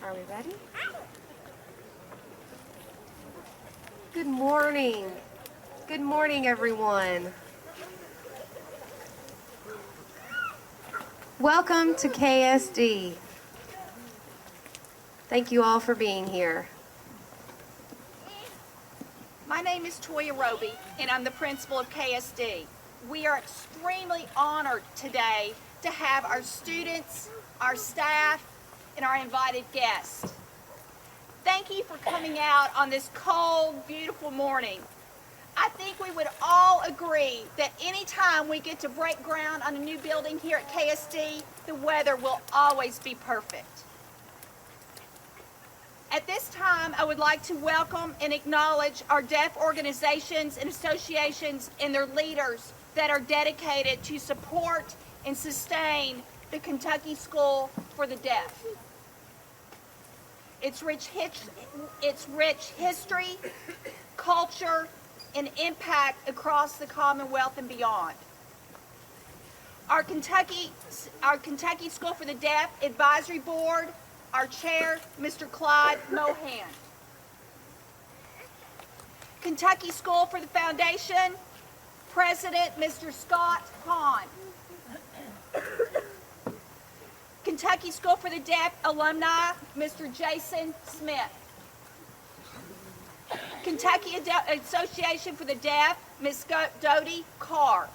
Are we ready? Good morning. Good morning, everyone. Welcome to KSD. Thank you all for being here. My name is Toyah Robey, and I'm the principal of KSD. We are extremely honored today to have our students, our staff, and our invited guests. Thank you for coming out on this cold, beautiful morning. I think we would all agree that anytime we get to break ground on a new building here at KSD, the weather will always be perfect. At this time, I would like to welcome and acknowledge our deaf organizations and associations and their leaders that are dedicated to support and sustain the Kentucky School for the Deaf. Its rich history, culture, and impact across the Commonwealth and beyond. Our Kentucky School for the Deaf Advisory Board, our chair, Mr. Clyde Mohan. Kentucky School for the Foundation, President, Mr. Scott Hahn. Kentucky School for the Deaf Alumni, Mr. Jason Smith. Kentucky Association for the Deaf, Ms. Dodie Carr.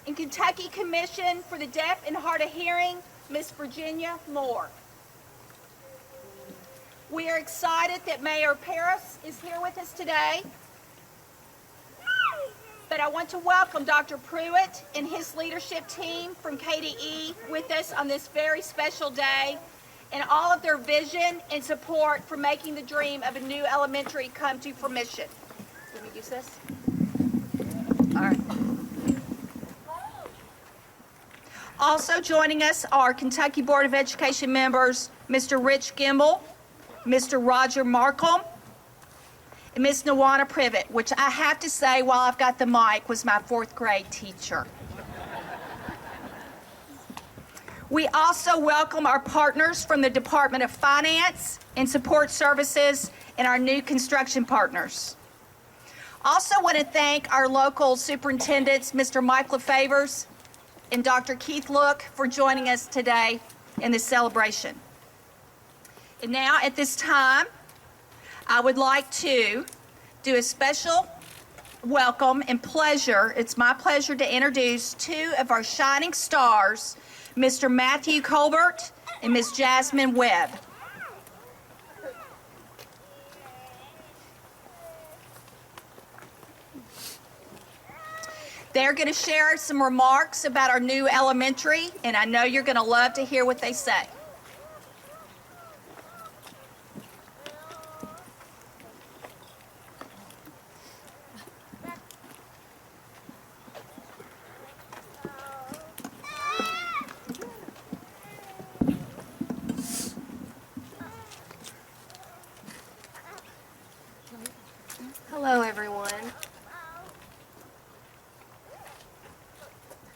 And Kentucky Commission for the Deaf and Hard of Hearing, Ms. Virginia Moore. We are excited that Mayor Paris is here with us today. But I want to welcome Dr. Pruitt and his leadership team from KDE with us on this very special day, and all of their vision and support for making the dream of a new elementary come to fruition. Let me use this. All right. Also joining us are Kentucky Board of Education members, Mr. Rich Gimble, Mr. Roger Markham, and Ms. Nawana Privet, which I have to say, while I've got the mic, was my 4th grade teacher. We also welcome our partners from the Department of Finance and Support Services and our new construction partners. Also want to thank our local superintendents, Mr. Mike LaFavors and Dr. Keith Look, for joining us today in this celebration. And now at this time, I would like to do a special welcome and pleasure. It's my pleasure to introduce 2 of our shining stars, Mr. Matthew Colbert and Ms. Jazmine Webb. They're going to share some remarks about our new elementary, and I know you're going to love to hear what they say. Hello, everyone.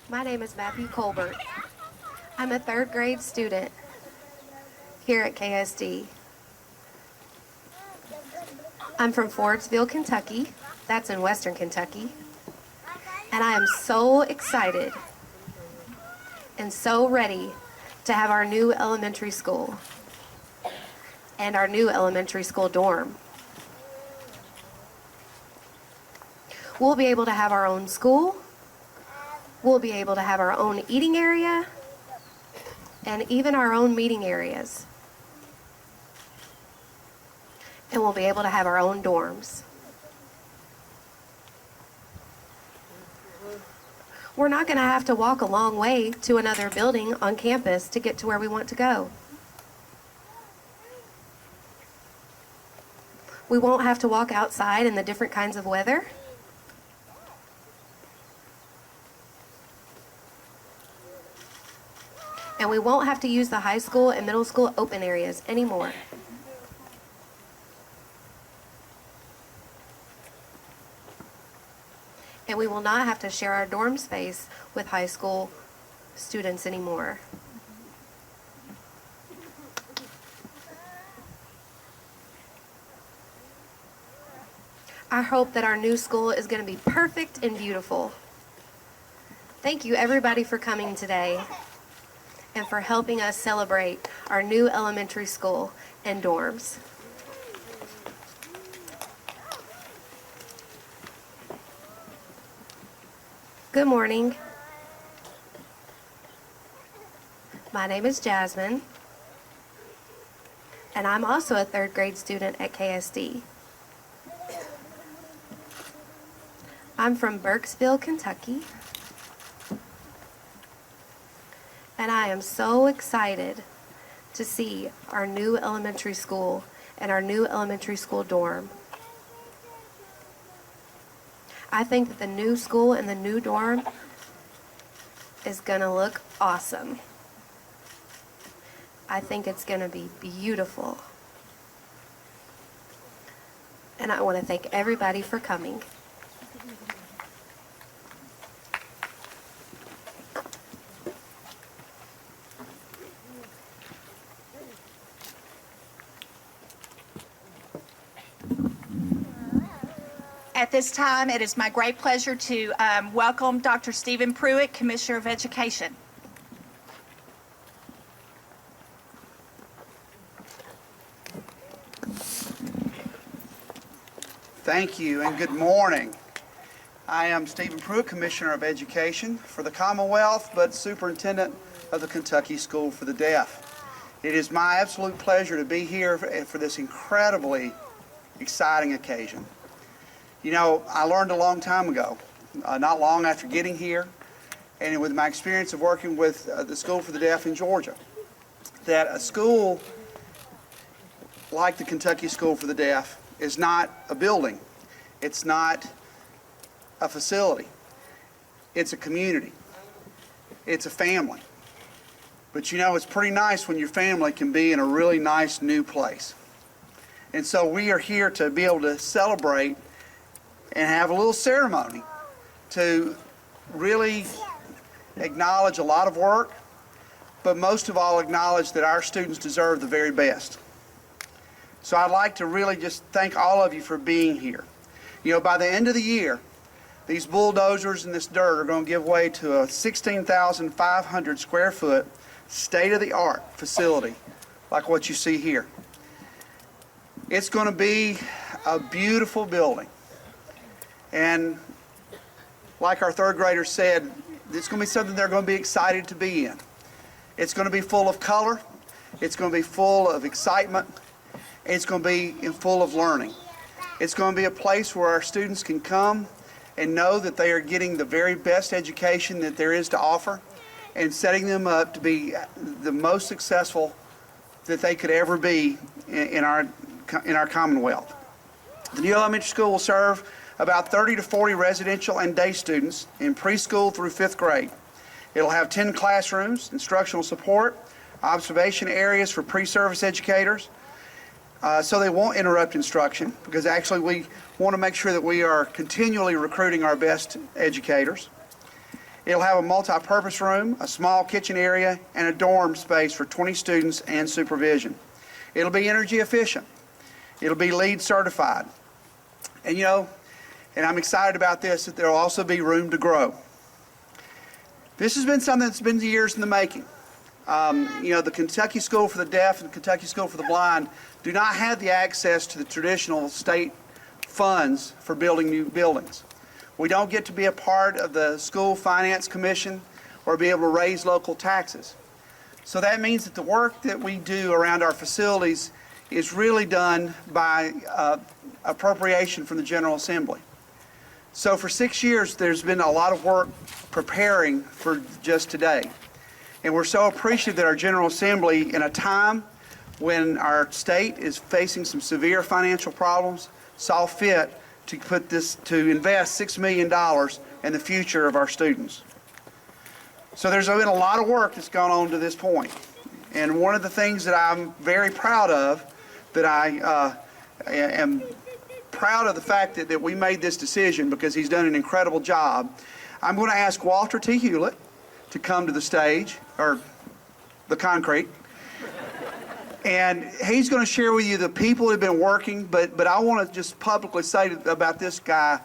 My name is Matthew Colbert. I'm a 3rd grade student here at KSD. I'm from Fordsville, Kentucky. That's in Western Kentucky. And I am so excited and so ready to have our new elementary school and our new elementary school dorm. We'll be able to have our own school. We'll be able to have our own eating area and even our own meeting areas. And we'll be able to have our own dorms. We're not going to have to walk a long way to another building on campus to get to where we want to go. We won't have to walk outside in the different kinds of weather. And we won't have to use the high school and middle school open areas anymore. And we will not have to share our dorm space with high school students anymore. I hope that our new school is going to be perfect and beautiful. Thank you everybody for coming today and for helping us celebrate our new elementary school and dorms. Good morning. My name is Jazmine, and I'm also a third grade student at KSD. I'm from Burkesville, Kentucky, and I am so excited to see our new elementary school and our new elementary school dorm. I think that the new school and the new dorm is going to look awesome. I think it's going to be beautiful. And I want to thank everybody for coming. At this time, it is my great pleasure to welcome Dr. Stephen Pruitt, Commissioner of Education. Thank you and good morning. I am Stephen Pruitt, Commissioner of Education for the Commonwealth, but Superintendent of the Kentucky School for the Deaf. It is my absolute pleasure to be here for this incredibly exciting occasion. You know, I learned a long time ago, not long after getting here, and with my experience of working with the School for the Deaf in Georgia, that a school like the Kentucky School for the Deaf is not a building. It's not a facility. It's a community. It's a family. But you know, it's pretty nice when your family can be in a really nice new place. And so we are here to be able to celebrate and have a little ceremony to really acknowledge a lot of work, but most of all acknowledge that our students deserve the very best. So I'd like to really just thank all of you for being here. You know, by the end of the year, these bulldozers and this dirt are going to give way to a 16,500 square foot state-of-the-art facility like what you see here. It's going to be a beautiful building. And like our third graders said, it's going to be something they're going to be excited to be in. It's going to be full of color. It's going to be full of excitement. It's going to be full of learning. It's going to be a place where our students can come and know that they are getting the very best education that there is to offer and setting them up to be the most successful that they could ever be in our Commonwealth. The new elementary school will serve about 30 to 40 residential and day students in preschool through 5th grade. It'll have 10 classrooms, instructional support, observation areas for pre-service educators, so they won't interrupt instruction, because actually we want to make sure that we are continually recruiting our best educators. It'll have a multi-purpose room, a small kitchen area, and a dorm space for 20 students and supervision. It'll be energy efficient. It'll be LEED certified. And you know, and I'm excited about this, that there will also be room to grow. This has been something that's been years in the making. You know, the Kentucky School for the Deaf and the Kentucky School for the Blind do not have the access to the traditional state funds for building new buildings. We don't get to be a part of the School Finance Commission or be able to raise local taxes. So that means that the work that we do around our facilities is really done by appropriation from the General Assembly. So for 6 years, there's been a lot of work preparing for just today. And we're so appreciative that our General Assembly, in a time when our state is facing some severe financial problems, saw fit to invest $6 million in the future of our students. So there's been a lot of work that's gone on to this point. And one of the things that I'm very proud of, that I am proud of the fact that we made this decision, because he's done an incredible job. I'm going to ask Walter T. Hulett to come to the stage, or the concrete. And he's going to share with you the people who have been working, but I want to just publicly say about this guy,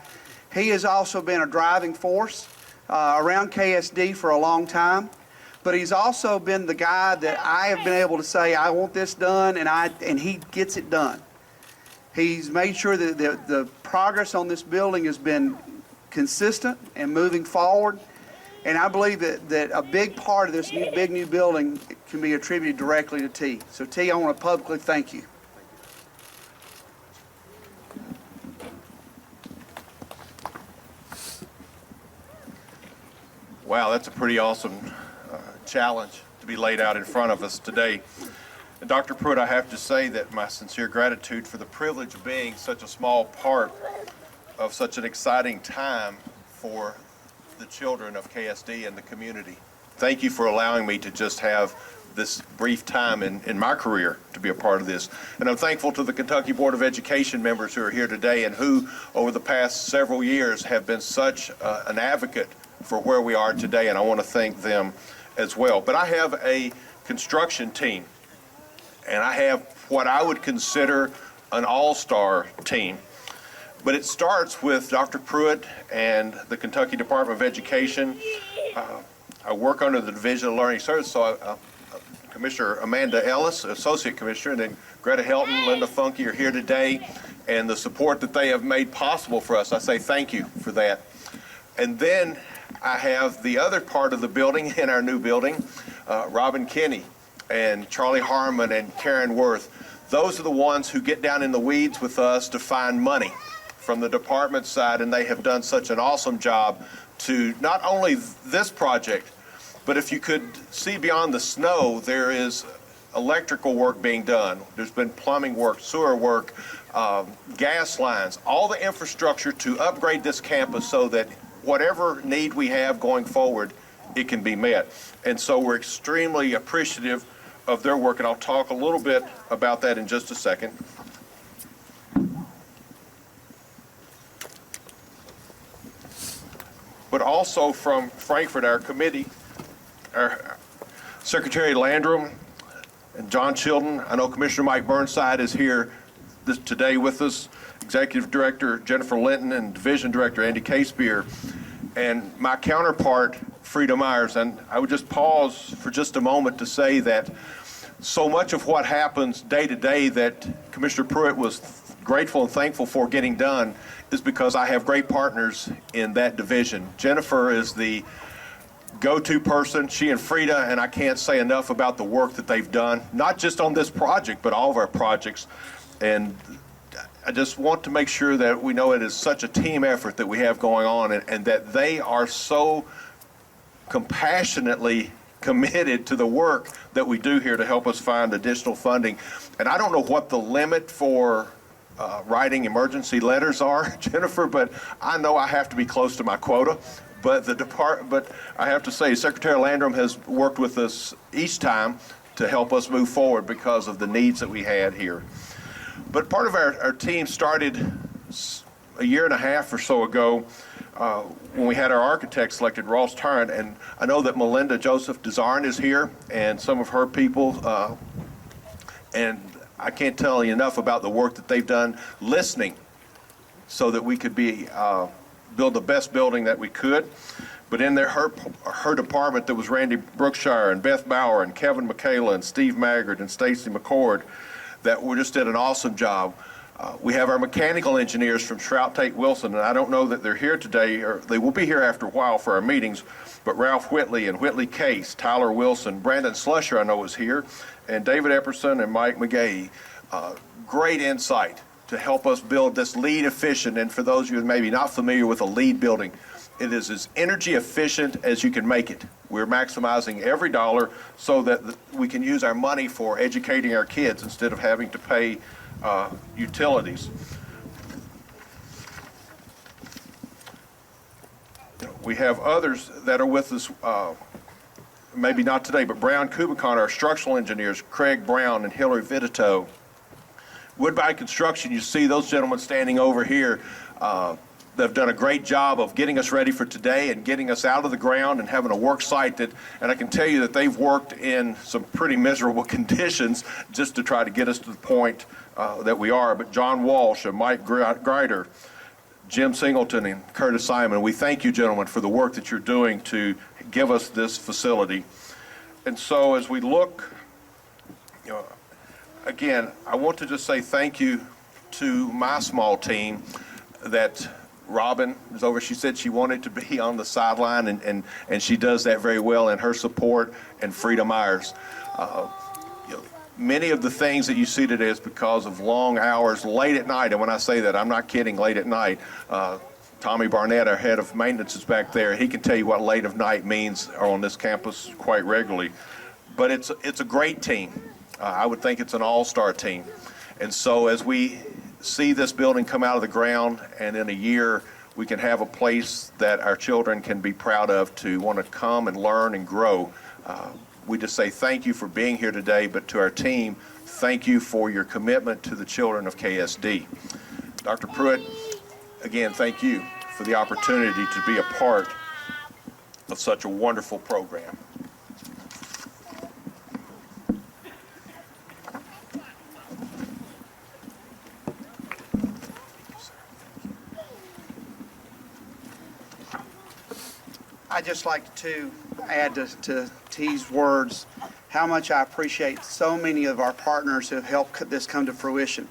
he has also been a driving force around KSD for a long time. But he's also been the guy that I have been able to say, I want this done, and he gets it done. He's made sure that the progress on this building has been consistent and moving forward. And I believe that a big part of this big new building can be attributed directly to T. So T, I want to publicly thank you. Wow, that's a pretty awesome challenge to be laid out in front of us today. And Dr. Pruitt, I have to say that my sincere gratitude for the privilege of being such a small part of such an exciting time for the children of KSD and the community. Thank you for allowing me to just have this brief time in my career to be a part of this. And I'm thankful to the Kentucky Board of Education members who are here today and who, over the past several years, have been such an advocate for where we are today, and I want to thank them as well. But I have a construction team, and I have what I would consider an all-star team. But it starts with Dr. Pruitt and the Kentucky Department of Education. I work under the Division of Learning Services, so Commissioner Amanda Ellis, Associate Commissioner, and then Greta Helton, Linda Funke are here today, and the support that they have made possible for us, I say thank you for that. And then I have the other part of the building in our new building, Robin Kinney and Charlie Harmon and Karen Worth. Those are the ones who get down in the weeds with us to find money from the department side, and they have done such an awesome job to not only this project, but if you could see beyond the snow, there is electrical work being done. There's been plumbing work, sewer work, gas lines, all the infrastructure to upgrade this campus so that whatever need we have going forward, it can be met. And so we're extremely appreciative of their work, and I'll talk a little bit about that in just a second. But also from Frankfurt, our committee, our Secretary Landrum and John Chilton. I know Commissioner Mike Burnside is here today with us, Executive Director Jennifer Linton and Division Director Andy Casebeer, and my counterpart, Frida Myers. And I would just pause for just a moment to say that so much of what happens day to day that Commissioner Pruitt was grateful and thankful for getting done is because I have great partners in that division. Jennifer is the go-to person, she and Frida, and I can't say enough about the work that they've done, not just on this project, but all of our projects. And I just want to make sure that we know it is such a team effort that we have going on, and that they are so compassionately committed to the work that we do here to help us find additional funding. And I don't know what the limit for writing emergency letters are, Jennifer, but I know I have to be close to my quota. But I have to say, Secretary Landrum has worked with us each time to help us move forward because of the needs that we had here. But part of our team started a year and a half or so ago when we had our architect selected, Ross Tarrant, and I know that Melinda Joseph Desarn is here and some of her people, and I can't tell you enough about the work that they've done listening so that we could build the best building that we could. But in her department, there was Randy Brookshire and Beth Bauer and Kevin Michaela and Steve Maggard and Stacy McCord that just did an awesome job. We have our mechanical engineers from Shrout Tate Wilson, and I don't know that they're here today, or they will be here after a while for our meetings, but Ralph Whitley and Whitley Case, Tyler Wilson, Brandon Slusher I know is here, and David Epperson and Mike McGahee. Great insight to help us build this LEED efficient, and for those of you who may be not familiar with a LEED building, it is as energy efficient as you can make it. We're maximizing every dollar so that we can use our money for educating our kids instead of having to pay utilities. We have others that are with us, maybe not today, but Brown Kubicon, our structural engineers, Craig Brown and Hillary Vitito. Woodbine Construction, you see those gentlemen standing over here. They've done a great job of getting us ready for today and getting us out of the ground and having a work site and I can tell you that they've worked in some pretty miserable conditions just to try to get us to the point that we are. But John Walsh and Mike Greider, Jim Singleton and Curtis Simon, we thank you, gentlemen, for the work that you're doing to give us this facility. And so as we look, again, I want to just say thank you to my small team that Robin is over. She said she wanted to be on the sideline, and she does that very well in her support, and Frida Myers. Many of the things that you see today is because of long hours, late at night, and when I say that, I'm not kidding, late at night. Tommy Barnett, our head of maintenance, is back there. He can tell you what late of night means on this campus quite regularly. But it's a great team. I would think it's an all-star team. And so as we see this building come out of the ground, and in a year we can have a place that our children can be proud of to want to come and learn and grow. We just say thank you for being here today, but to our team, thank you for your commitment to the children of KSD. Dr. Pruitt, again, thank you for the opportunity to be a part of such a wonderful program. I'd just like to add to T's words how much I appreciate so many of our partners who have helped this come to fruition.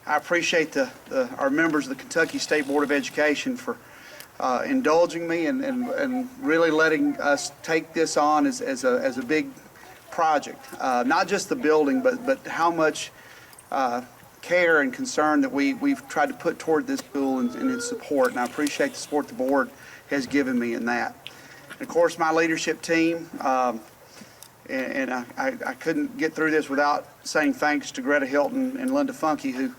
I appreciate our members of the Kentucky State Board of Education for indulging me and really letting us take this on as a big project. Not just the building, but how much care and concern that we've tried to put toward this school and its support. And I appreciate the support the board has given me in that. And of course, my leadership team, and I couldn't get through this without saying thanks to Greta Hilton and Linda Funky, who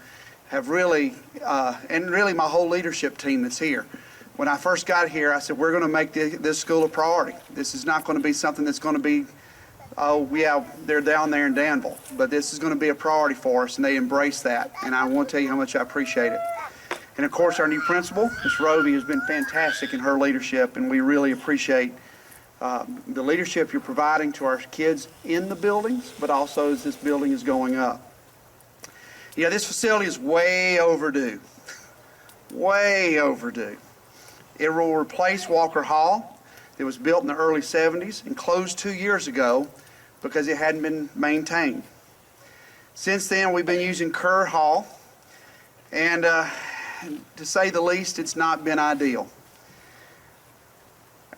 have really, and really my whole leadership team that's here. When I first got here, I said, we're going to make this school a priority. This is not going to be something that's going to be, oh, yeah, they're down there in Danville, but this is going to be a priority for us, and they embrace that. And I want to tell you how much I appreciate it. And of course, our new principal, Ms. Robey, has been fantastic in her leadership, and we really appreciate the leadership you're providing to our kids in the buildings, but also as this building is going up. Yeah, this facility is way overdue. Way overdue. It will replace Walker Hall. It was built in the early 70s and closed 2 years ago because it hadn't been maintained. Since then, we've been using Kerr Hall, and to say the least, it's not been ideal.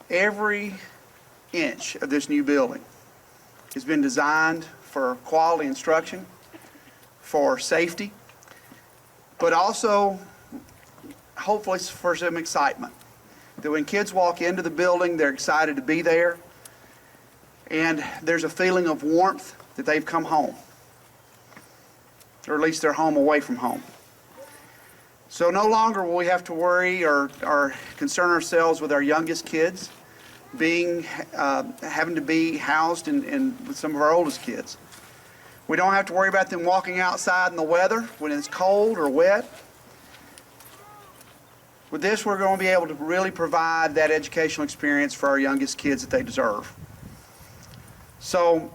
Every inch of this new building has been designed for quality instruction, for safety, but also hopefully for some excitement. That when kids walk into the building, they're excited to be there, and there's a feeling of warmth that they've come home, or at least they're home away from home. So no longer will we have to worry or concern ourselves with our youngest kids having to be housed with some of our oldest kids. We don't have to worry about them walking outside in the weather when it's cold or wet. With this, we're going to be able to really provide that educational experience for our youngest kids that they deserve. So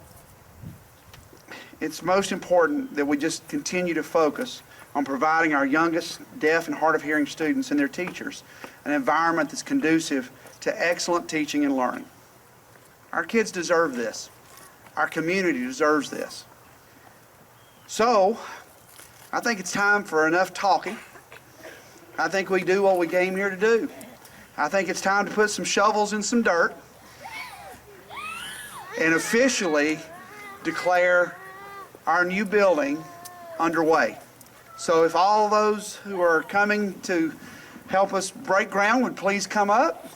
it's most important that we just continue to focus on providing our youngest deaf and hard of hearing students and their teachers an environment that's conducive to excellent teaching and learning. Our kids deserve this. Our community deserves this. So I think it's time for enough talking. I think we do what we came here to do. I think it's time to put some shovels in some dirt and officially declare our new building underway. So if all those who are coming to help us break ground would please come up.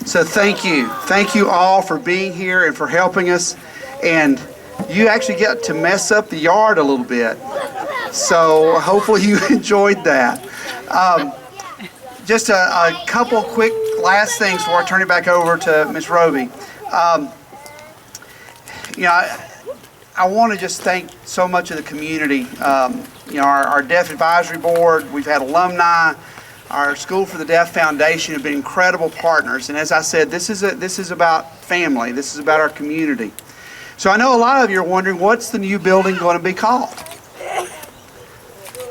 So thank you. Thank you all for being here and for helping us. And you actually get to mess up the yard a little bit. So hopefully you enjoyed that. Just a couple quick last things before I turn it back over to Ms. Robey. I want to just thank so much of the community. Our Deaf Advisory Board, we've had alumni, our School for the Deaf Foundation have been incredible partners. And as I said, this is about family. This is about our community. So I know a lot of you are wondering, what's the new building going to be called?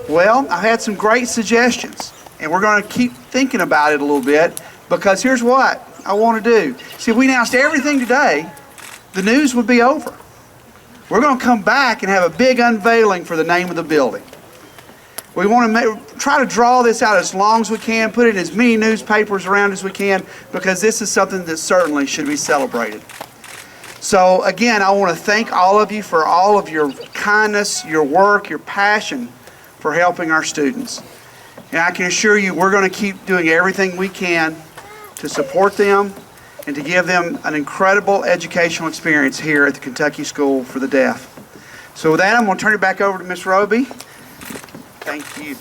Well, I've had some great suggestions, and we're going to keep thinking about it a little bit, because here's what I want to do. See, if we announced everything today, the news would be over. We're going to come back and have a big unveiling for the name of the building. We want to try to draw this out as long as we can, put it in as many newspapers around as we can, because this is something that certainly should be celebrated. So again, I want to thank all of you for all of your kindness, your work, your passion for helping our students. And I can assure you we're going to keep doing everything we can to support them and to give them an incredible educational experience here at the Kentucky School for the Deaf. So with that, I'm going to turn it back over to Ms. Robey. Thank you.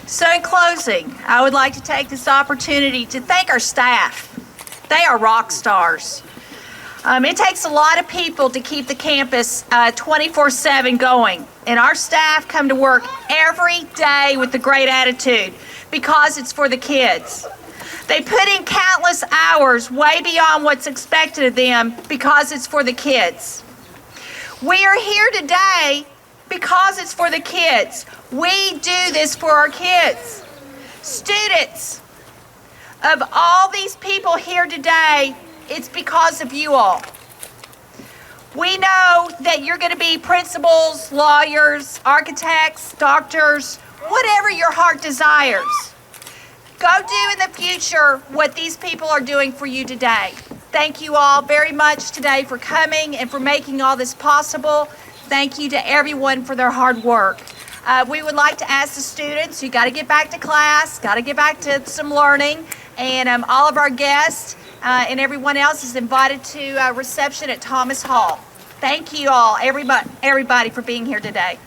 So in closing, I would like to take this opportunity to thank our staff. They are rock stars. It takes a lot of people to keep the campus 24/7 going. And our staff come to work every day with a great attitude because it's for the kids. They put in countless hours way beyond what's expected of them because it's for the kids. We are here today because it's for the kids. We do this for our kids. Students, of all these people here today, it's because of you all. We know that you're going to be principals, lawyers, architects, doctors, whatever your heart desires. Go do in the future what these people are doing for you today. Thank you all very much today for coming and for making all this possible. Thank you to everyone for their hard work. We would like to ask the students, you got to get back to class, got to get back to some learning, and all of our guests and everyone else is invited to reception at Thomas Hall. Thank you all, everybody for being here today.